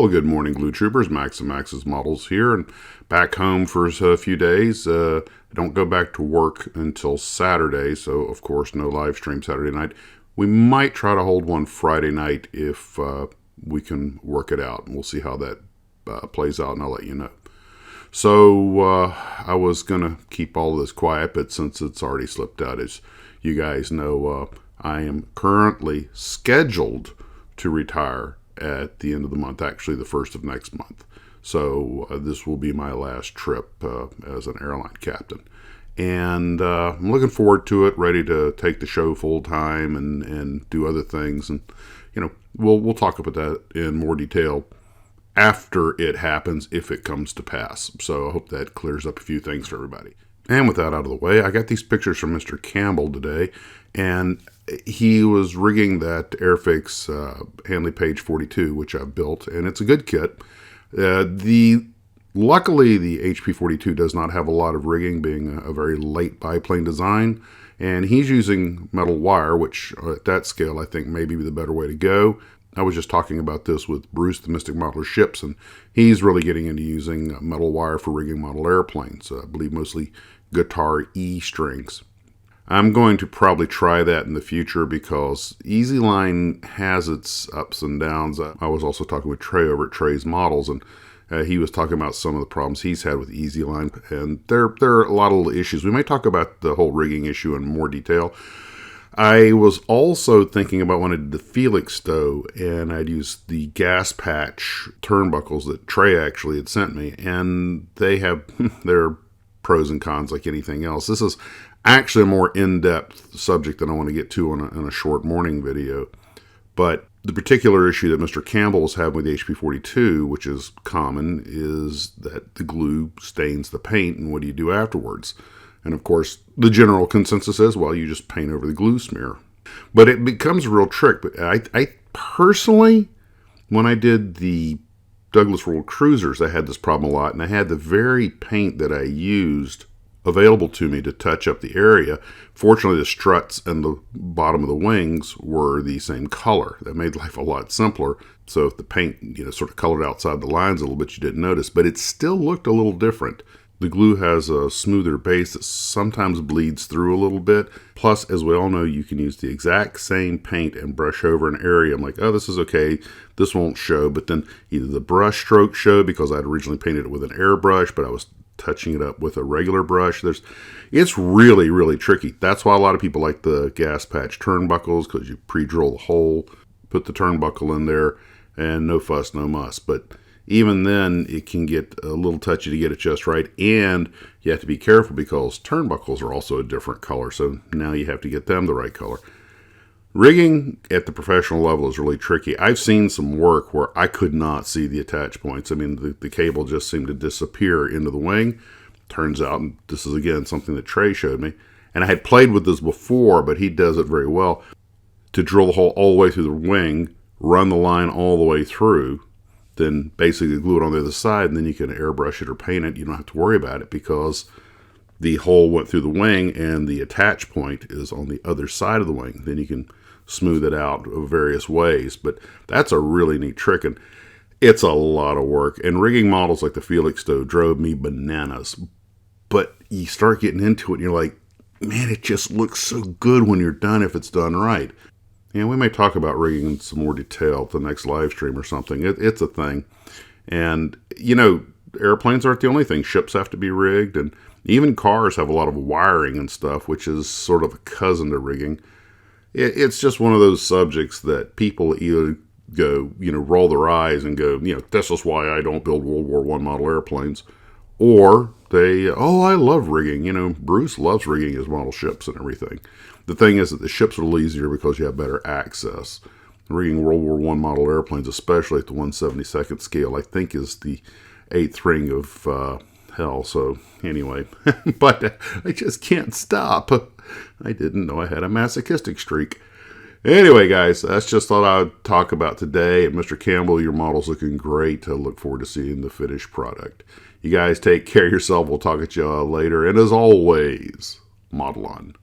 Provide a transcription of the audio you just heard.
Well, good morning, Glue Troopers. Max and Max's Models here, and back home for a few days. I don't go back to work until Saturday, so of course no live stream Saturday night. We might try to hold one Friday night if we can work it out, and we'll see how that plays out, and I'll let you know. So I was going to keep all this quiet, but since it's already slipped out, as you guys know, I am currently scheduled to retire at the end of the month, actually the first of next month. So this will be my last trip as an airline captain. And I'm looking forward to it, ready to take the show full time and do other things. And, you know, we'll talk about that in more detail after it happens, if it comes to pass. So I hope that clears up a few things for everybody. And with that out of the way, I got these pictures from Mr. Campbell today, and he was rigging that Airfix Handley Page 42, which I've built, and it's a good kit. Luckily, the HP 42 does not have a lot of rigging, being a very late biplane design, and he's using metal wire, which at that scale I think may be the better way to go. I was just talking about this with Bruce, the Mystic Modeler Ships, and he's really getting into using metal wire for rigging model airplanes. I believe mostly guitar E strings. I'm going to probably try that in the future because EasyLine has its ups and downs. I was also talking with Trey over at Trey's Models, and he was talking about some of the problems he's had with EasyLine, and there are a lot of little issues. We may talk about the whole rigging issue in more detail. I was also thinking about when I did the Felixstowe, and I'd used the gas patch turnbuckles that Trey actually had sent me, and they have their pros and cons like anything else. This is actually a more in-depth subject than I want to get to in a short morning video. But the particular issue that Mr. Campbell was having with the HP42, which is common, is that the glue stains the paint, and what do you do afterwards? And of course, the general consensus is, well, you just paint over the glue smear. But it becomes a real trick. But I personally, when I did the Douglas World Cruisers, I had this problem a lot, and I had the very paint that I used available to me to touch up the area. Fortunately, the struts and the bottom of the wings were the same color. That made life a lot simpler. So if the paint, sort of colored outside the lines a little bit, you didn't notice, but it still looked a little different. The glue has a smoother base that sometimes bleeds through a little bit. Plus, as we all know, you can use the exact same paint and brush over an area. I'm like, oh, this is okay. This won't show. But then either the brush stroke showed because I'd originally painted it with an airbrush, but I was touching it up with a regular brush. It's really, really tricky. That's why a lot of people like the gas patch turnbuckles, because you pre-drill the hole, put the turnbuckle in there, and no fuss, no muss. But even then, it can get a little touchy to get it just right, and you have to be careful because turnbuckles are also a different color, so now you have to get them the right color. Rigging at the professional level is really tricky. I've seen some work where I could not see the attach points. I mean, the cable just seemed to disappear into the wing. Turns out, and this is again something that Trey showed me, and I had played with this before, but he does it very well, to drill the hole all the way through the wing, run the line all the way through, then basically glue it on the other side, and then you can airbrush it or paint it. You don't have to worry about it because the hole went through the wing and the attach point is on the other side of the wing. Then you can smooth it out various ways. But that's a really neat trick, and it's a lot of work. And rigging models like the Felixstowe drove me bananas. But you start getting into it and you're like, man, it just looks so good when you're done if it's done right. And we may talk about rigging in some more detail at the next live stream or something. It's a thing. And, airplanes aren't the only thing. Ships have to be rigged. And even cars have a lot of wiring and stuff, which is sort of a cousin to rigging. It's just one of those subjects that people either go, roll their eyes and go, this is why I don't build World War I model airplanes. Or they, I love rigging. Bruce loves rigging his model ships and everything. The thing is that the ships are a little easier because you have better access. Rigging World War I model airplanes, especially at the 1/72nd scale, I think is the 8th ring of hell. So anyway, but I just can't stop. I didn't know I had a masochistic streak. Anyway, guys, that's just all I'd talk about today. And Mr. Campbell, your model's looking great. I look forward to seeing the finished product. You guys take care of yourself. We'll talk at you all later. And as always, model on.